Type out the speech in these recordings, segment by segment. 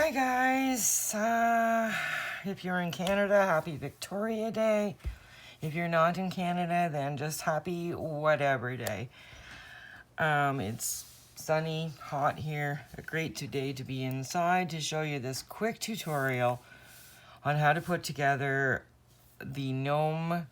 Hi guys, if you're in Canada, happy Victoria Day. If you're not in Canada, then just happy whatever day. It's sunny, hot here, a great day to be inside to show you this quick tutorial on how to put together the Gnome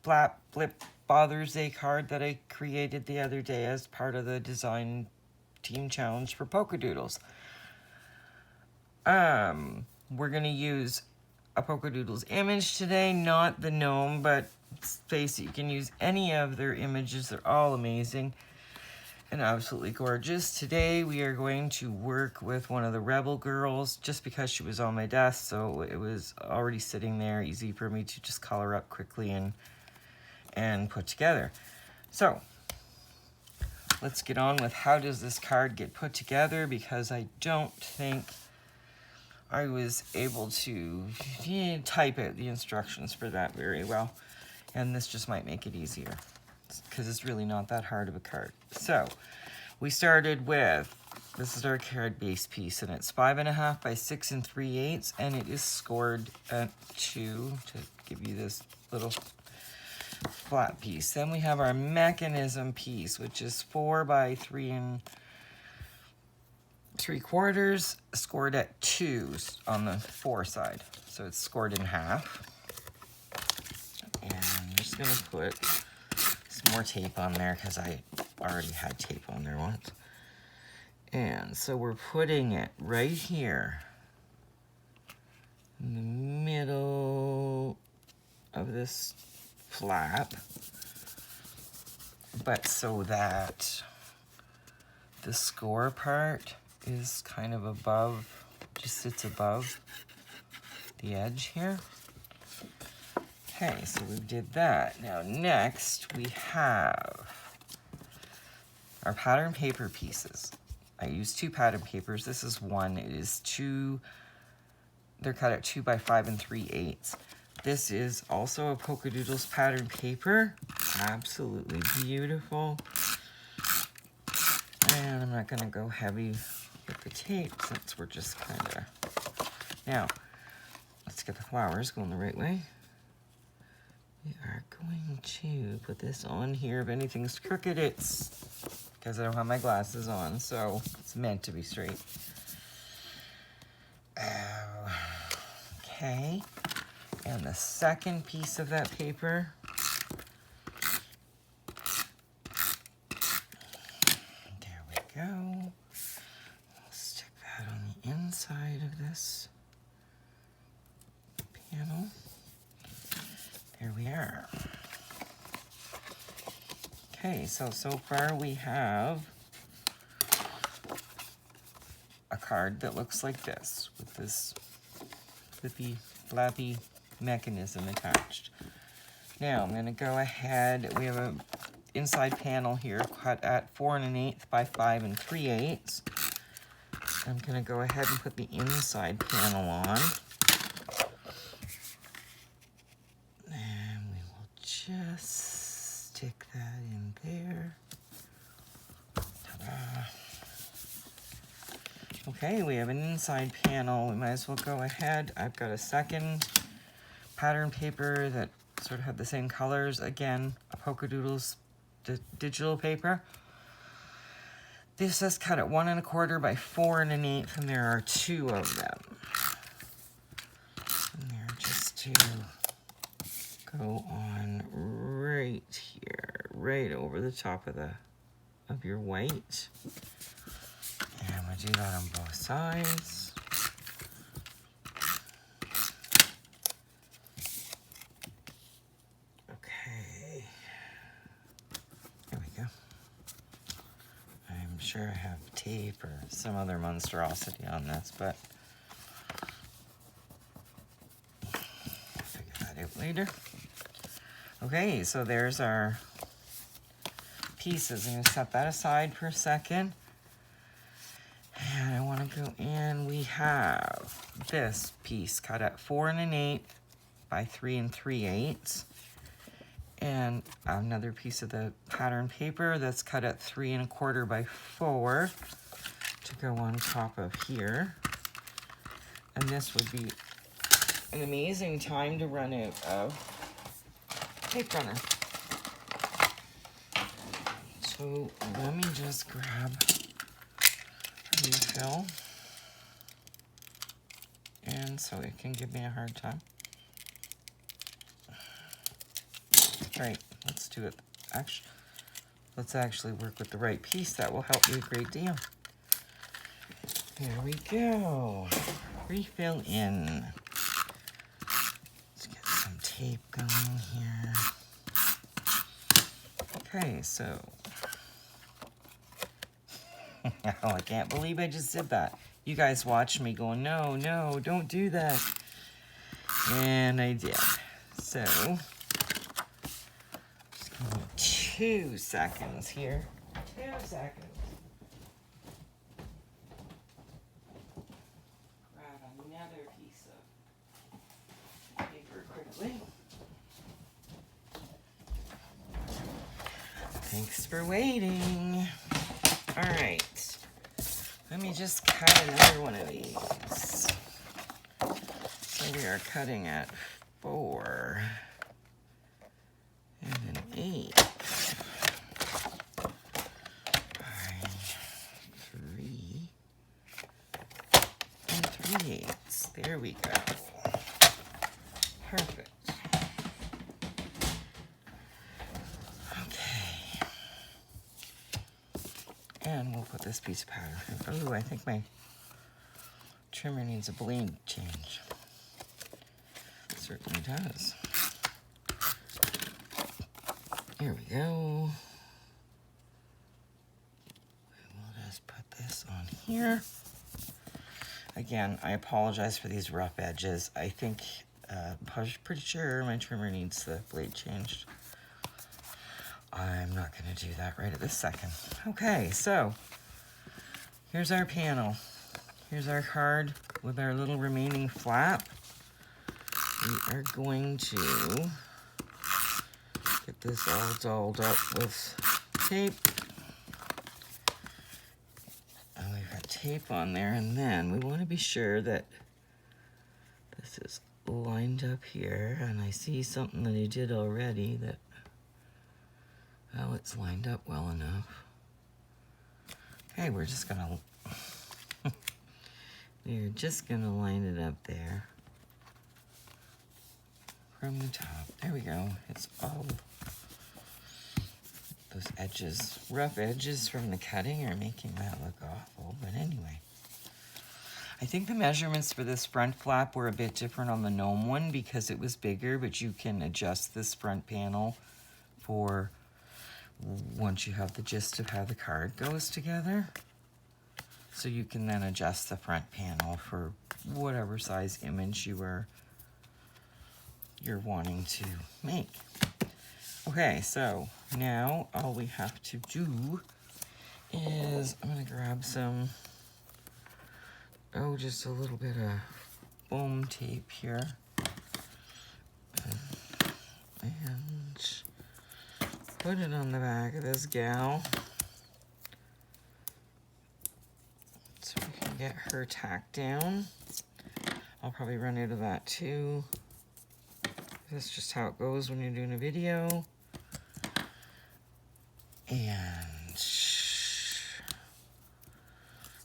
Flip Father's Day card that I created the other day as part of the design team challenge for Polkadoodles. We're going to use a Polkadoodles image today, not the gnome, but face it, you can use any of their images. They're all amazing and absolutely gorgeous. Today we are going to work with one of the Rebel Girls just because she was on my desk, so it was already sitting there, easy for me to just color up quickly and put together. So let's get on with how does this card get put together, because I don't think I was able to type out the instructions for that very well, and this just might make it easier because it's really not that hard of a card. So we started with, this is our card base piece, and it's 5.5 by 6 3/8, and it is scored at 2 to give you this little flat piece. Then we have our mechanism piece, which is 4 by 3 3/4, scored at 2 on the 4 side. So it's scored in half. And I'm just gonna put some more tape on there because I already had tape on there once. And so we're putting it right here in the middle of this flap, but so that the score part is kind of above, just sits above the edge here. Okay, so we did that. Now next we have our pattern paper pieces. I used 2 pattern papers. This is one. It is 2, they're cut at 2 by 5 3/8. This is also a Polkadoodles pattern paper. Absolutely beautiful. And I'm not gonna go heavy with the tape since we're just kind of... Now, let's get the flowers going the right way. We are going to put this on here. If anything's crooked, it's because I don't have my glasses on, so it's meant to be straight. Okay. And the second piece of that paper, there we go. I'll stick that on the inside of this panel. There we are. Okay, so far we have a card that looks like this, with this flippy, flappy mechanism attached. Now I'm going to go ahead, we have a inside panel here cut at 4 1/8 by 5 3/8. I'm going to go ahead and put the inside panel on. And we will just stick that in there. Ta-da. Okay, we have an inside panel. We might as well go ahead. I've got a second pattern paper that sort of had the same colors. Again, a Polkadoodles digital paper. This is cut at 1 1/4 by 4 1/8, and there are 2 of them. And they're just to go on right here, right over the top of your white. And we'll do that on both sides. Okay. There we go. I'm sure I have tape or some other monstrosity on this, but I'll figure that out later. Okay, so there's our pieces. I'm going to set that aside for a second. And I want to go in. We have this piece cut at 4 1/8 by 3 3/8. And another piece of the pattern paper that's cut at 3 1/4 by 4 to go on top of here. And this would be an amazing time to run out of tape runner. So let me just grab a refill, and so it can give me a hard time. Right, let's do it. Let's actually work with the right piece. That will help me a great deal. There we go. Refill in. Let's get some tape going here. Okay, so. Oh, I can't believe I just did that. You guys watched me going, no, no, don't do that. And I did. So, just give me 2 seconds here. 2 seconds. Grab another piece of paper quickly. Thanks for waiting. All right. Let me just cut another one of these. So we are cutting at 4 and an 8. 5, 3 and 3/8. There we go. Perfect. Okay. And we'll put this piece of powder. Oh, I think my trimmer needs a blade change. It certainly does. Here we go. We'll just put this on here. Again, I apologize for these rough edges. I think, pretty sure my trimmer needs the blade changed. I'm not going to do that right at this second. Okay, so here's our panel. Here's our card with our little remaining flap. We are going to get this all dolled up with tape. And we've got tape on there, and then we want to be sure that this is lined up here. And I see something that I did already that, well, it's lined up well enough. Okay, we're just gonna line it up there from the top. There we go. It's all those edges, rough edges from the cutting are making that look awful. But anyway, I think the measurements for this front flap were a bit different on the Gnome one because it was bigger, but you can adjust this front panel for once you have the gist of how the card goes together. So you can then adjust the front panel for whatever size image you're wanting to make. Okay, so now all we have to do is I'm gonna grab some, just a little bit of foam tape here. And put it on the back of this gal so we can get her tacked down. I'll probably run out of that too. That's just how it goes when you're doing a video. And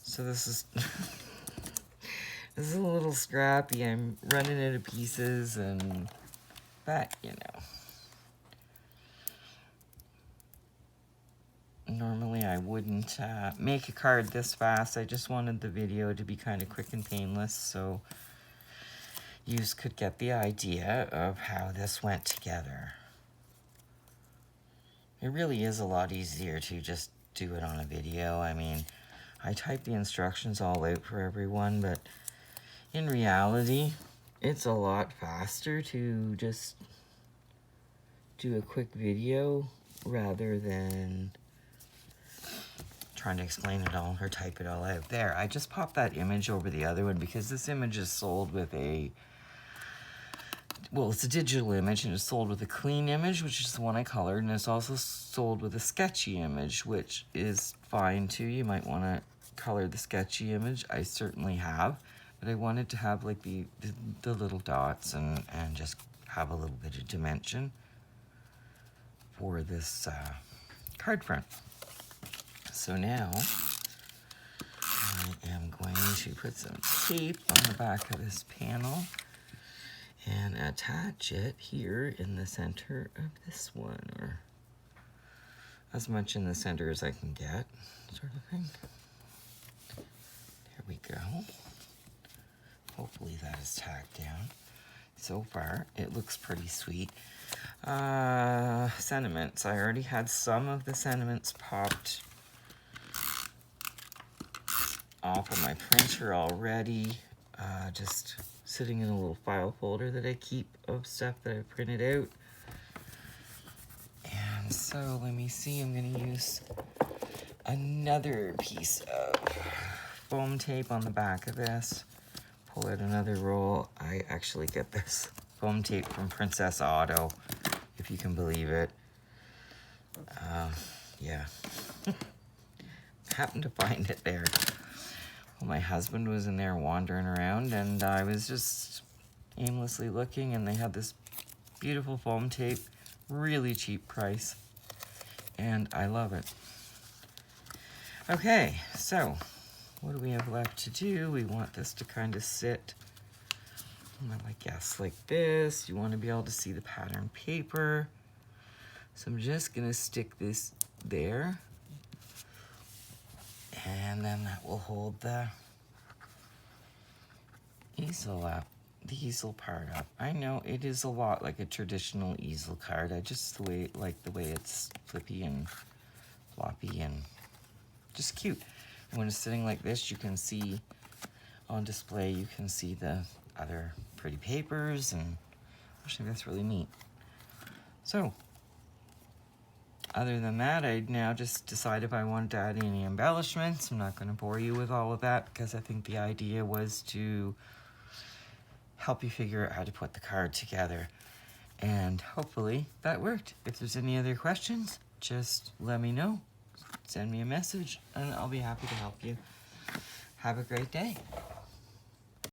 so this is this is a little scrappy. I'm running out of pieces, and but you know, normally I wouldn't make a card this fast. I just wanted the video to be kind of quick and painless, so you could get the idea of how this went together. It really is a lot easier to just do it on a video. I mean, I type the instructions all out for everyone, but in reality, it's a lot faster to just do a quick video rather than trying to explain it all or type it all out. There, I just popped that image over the other one because this image is sold with a, well, it's a digital image and it's sold with a clean image, which is the one I colored, and it's also sold with a sketchy image, which is fine too. You might want to color the sketchy image. I certainly have, but I wanted to have like the little dots and just have a little bit of dimension for this card front. So now I am going to put some tape on the back of this panel and attach it here in the center of this one, or as much in the center as I can get, sort of thing. There we go. Hopefully that is tacked down. So far, it looks pretty sweet. Sentiments. I already had some of the sentiments popped off of my printer already. Just sitting in a little file folder that I keep of stuff that I printed out. And so let me see, I'm going to use another piece of foam tape on the back of this. Pull out another roll. I actually get this foam tape from Princess Auto, if you can believe it. Yeah. Happened to find it there. Well, my husband was in there wandering around, and I was just aimlessly looking, and they had this beautiful foam tape, really cheap price, and I love it. Okay, so what do we have left to do? We want this to kind of sit, I guess, like this. You want to be able to see the pattern paper. So I'm just going to stick this there. And then that will hold the easel up, the easel part up. I know it is a lot like a traditional easel card. I just like the way it's flippy and floppy and just cute. And when it's sitting like this, you can see on display, you can see the other pretty papers, and actually that's really neat. So other than that, I now just decide if I want to add any embellishments. I'm not going to bore you with all of that because I think the idea was to help you figure out how to put the card together. And hopefully that worked. If there's any other questions, just let me know. Send me a message and I'll be happy to help you. Have a great day.